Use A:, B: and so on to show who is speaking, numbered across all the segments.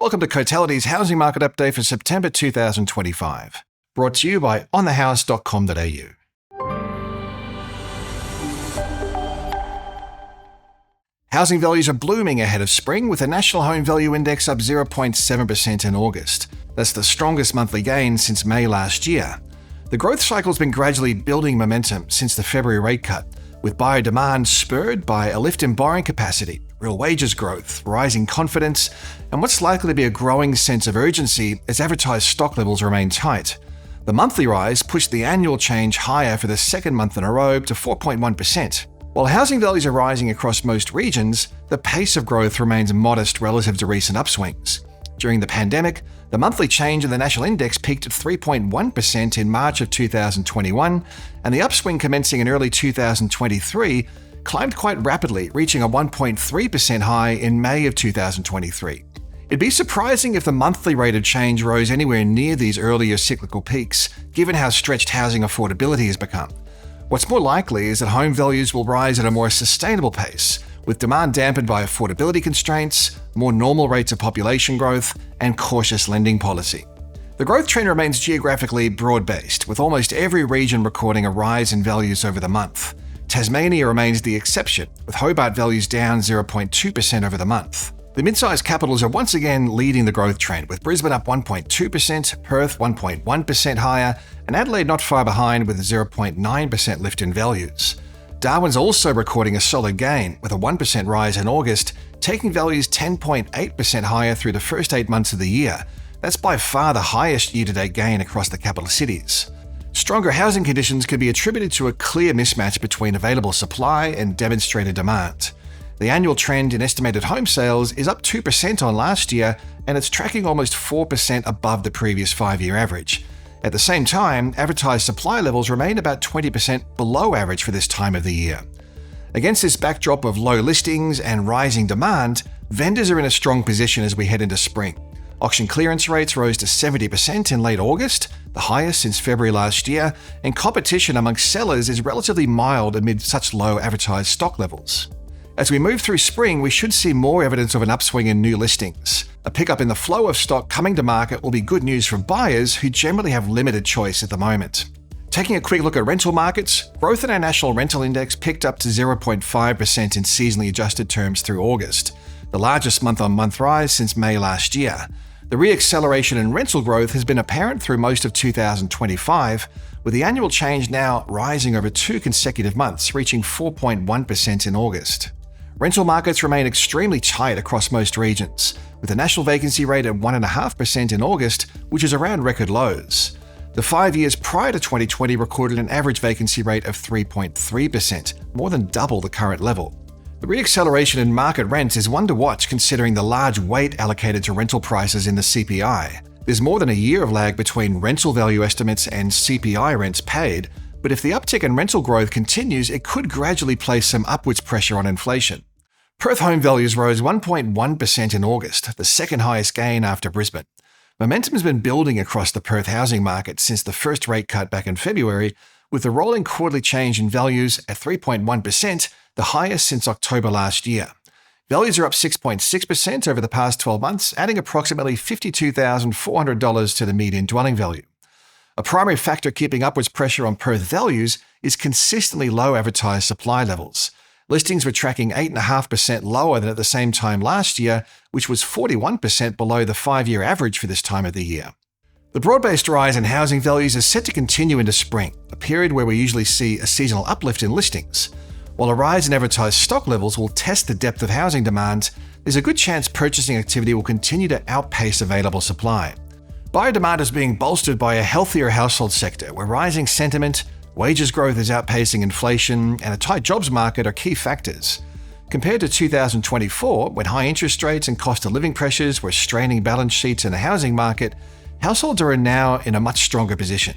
A: Welcome to Cotality's Housing Market Update for September 2025, brought to you by onthehouse.com.au. Housing values are blooming ahead of spring, with the National Home Value Index up 0.7% in August. That's the strongest monthly gain since May last year. The growth cycle's been gradually building momentum since the February rate cut, with buyer demand spurred by a lift in borrowing capacity, real wages growth, rising confidence, and what's likely to be a growing sense of urgency as advertised stock levels remain tight. The monthly rise pushed the annual change higher for the second month in a row to 4.1%. While housing values are rising across most regions, the pace of growth remains modest relative to recent upswings. During the pandemic, the monthly change in the national index peaked at 3.1% in March of 2021, and the upswing commencing in early 2023 climbed quite rapidly, reaching a 1.3% high in May of 2023. It'd be surprising if the monthly rate of change rose anywhere near these earlier cyclical peaks, given how stretched housing affordability has become. What's more likely is that home values will rise at a more sustainable pace, with demand dampened by affordability constraints, more normal rates of population growth, and cautious lending policy. The growth trend remains geographically broad-based, with almost every region recording a rise in values over the month. Tasmania remains the exception, with Hobart values down 0.2% over the month. The mid-sized capitals are once again leading the growth trend, with Brisbane up 1.2%, Perth 1.1% higher, and Adelaide not far behind with a 0.9% lift in values. Darwin's also recording a solid gain, with a 1% rise in August, taking values 10.8% higher through the first 8 months of the year. That's by far the highest year-to-date gain across the capital cities. Stronger housing conditions can be attributed to a clear mismatch between available supply and demonstrated demand. The annual trend in estimated home sales is up 2% on last year, and it's tracking almost 4% above the previous 5-year average. At the same time, advertised supply levels remain about 20% below average for this time of the year. Against this backdrop of low listings and rising demand, vendors are in a strong position as we head into spring. Auction clearance rates rose to 70% in late August, the highest since February last year, and competition amongst sellers is relatively mild amid such low advertised stock levels. As we move through spring, we should see more evidence of an upswing in new listings. A pickup in the flow of stock coming to market will be good news for buyers who generally have limited choice at the moment. Taking a quick look at rental markets, growth in our national rental index picked up to 0.5% in seasonally adjusted terms through August, the largest month-on-month rise since May last year. The re-acceleration in rental growth has been apparent through most of 2025, with the annual change now rising over 2 consecutive months, reaching 4.1% in August. Rental markets remain extremely tight across most regions, with the national vacancy rate at 1.5% in August, which is around record lows. The 5 years prior to 2020 recorded an average vacancy rate of 3.3%, more than double the current level. The re-acceleration in market rents is one to watch considering the large weight allocated to rental prices in the CPI. There's more than a year of lag between rental value estimates and CPI rents paid, but if the uptick in rental growth continues, it could gradually place some upwards pressure on inflation. Perth home values rose 1.1% in August, the second highest gain after Brisbane. Momentum has been building across the Perth housing market since the first rate cut back in February, with the rolling quarterly change in values at 3.1%, the highest since October last year. Values are up 6.6% over the past 12 months, adding approximately $52,400 to the median dwelling value. A primary factor keeping upwards pressure on Perth values is consistently low advertised supply levels. Listings were tracking 8.5% lower than at the same time last year, which was 41% below the 5-year average for this time of the year. The broad-based rise in housing values is set to continue into spring, a period where we usually see a seasonal uplift in listings. While a rise in advertised stock levels will test the depth of housing demand, there's a good chance purchasing activity will continue to outpace available supply. Buyer demand is being bolstered by a healthier household sector, where rising sentiment, wages growth is outpacing inflation, and a tight jobs market are key factors. Compared to 2024, when high interest rates and cost of living pressures were straining balance sheets in the housing market, households are now in a much stronger position.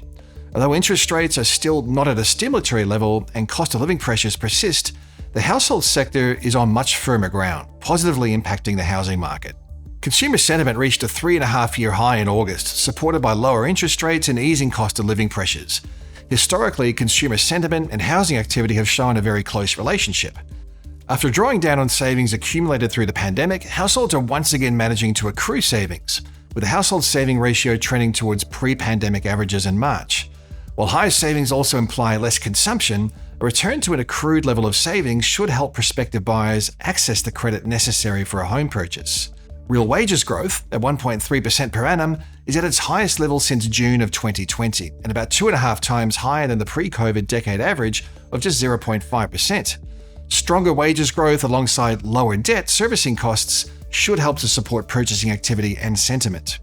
A: Although interest rates are still not at a stimulatory level and cost of living pressures persist, the household sector is on much firmer ground, positively impacting the housing market. Consumer sentiment reached a 3.5-year high in August, supported by lower interest rates and easing cost of living pressures. Historically, consumer sentiment and housing activity have shown a very close relationship. After drawing down on savings accumulated through the pandemic, households are once again managing to accrue savings, with the household saving ratio trending towards pre-pandemic averages in March. While higher savings also imply less consumption, a return to an accrued level of savings should help prospective buyers access the credit necessary for a home purchase. Real wages growth, at 1.3% per annum, is at its highest level since June of 2020, and about 2.5 times higher than the pre-COVID decade average of just 0.5%. Stronger wages growth alongside lower debt servicing costs should help to support purchasing activity and sentiment.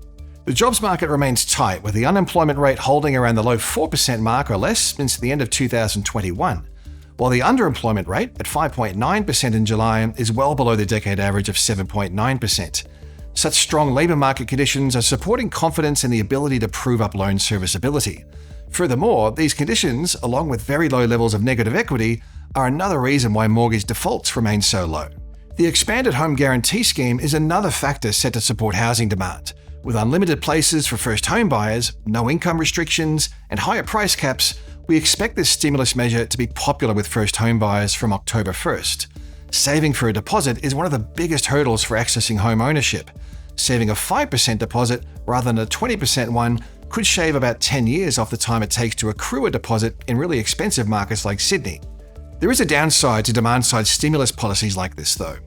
A: The jobs market remains tight, with the unemployment rate holding around the low 4% mark or less since the end of 2021, while the underemployment rate, at 5.9% in July, is well below the decade average of 7.9%. Such strong labour market conditions are supporting confidence in the ability to prove up loan serviceability. Furthermore, these conditions, along with very low levels of negative equity, are another reason why mortgage defaults remain so low. The expanded home guarantee scheme is another factor set to support housing demand. With unlimited places for first home buyers, no income restrictions, and higher price caps, we expect this stimulus measure to be popular with first home buyers from October 1st. Saving for a deposit is one of the biggest hurdles for accessing home ownership. Saving a 5% deposit rather than a 20% one could shave about 10 years off the time it takes to accrue a deposit in really expensive markets like Sydney. There is a downside to demand-side stimulus policies like this, though.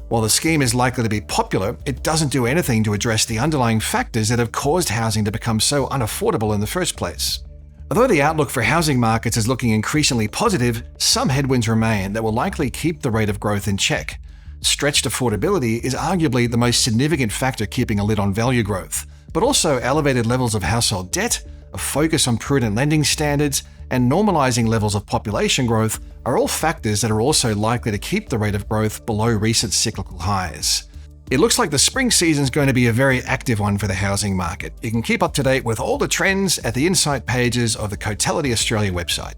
A: While the scheme is likely to be popular, it doesn't do anything to address the underlying factors that have caused housing to become so unaffordable in the first place. Although the outlook for housing markets is looking increasingly positive, some headwinds remain that will likely keep the rate of growth in check. Stretched affordability is arguably the most significant factor keeping a lid on value growth, but also elevated levels of household debt, a focus on prudent lending standards, and normalizing levels of population growth are all factors that are also likely to keep the rate of growth below recent cyclical highs. It looks like the spring season is going to be a very active one for the housing market. You can keep up to date with all the trends at the insight pages of the Cotality Australia website.